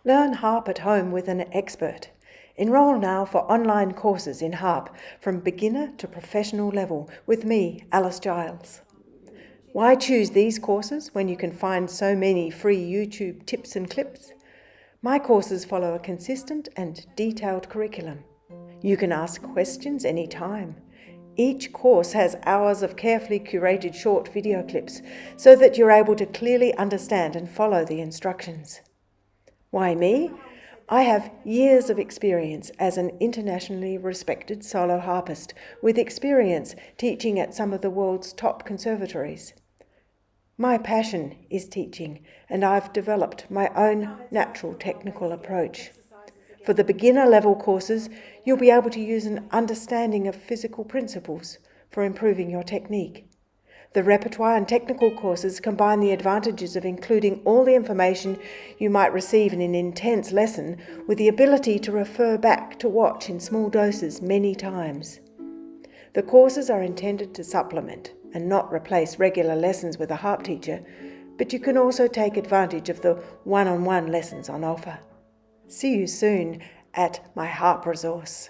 Learn harp at home with an expert. Enroll now for online courses in harp from beginner to professional level with me, Alice Giles. Why choose these courses when you can find so many free YouTube tips and clips? My courses follow a consistent and detailed curriculum. You can ask questions anytime. Each course has hours of carefully curated short video clips so that you're able to clearly understand and follow the instructions. Why me? I have years of experience as an internationally respected solo harpist with experience teaching at some of the world's top conservatories. My passion is teaching, and I've developed my own natural technical approach. For the beginner level courses, you'll be able to use an understanding of physical principles for improving your technique. The repertoire and technical courses combine the advantages of including all the information you might receive in an intense lesson with the ability to refer back to watch in small doses many times. The courses are intended to supplement and not replace regular lessons with a harp teacher, but you can also take advantage of the one-on-one lessons on offer. See you soon at my harp resource.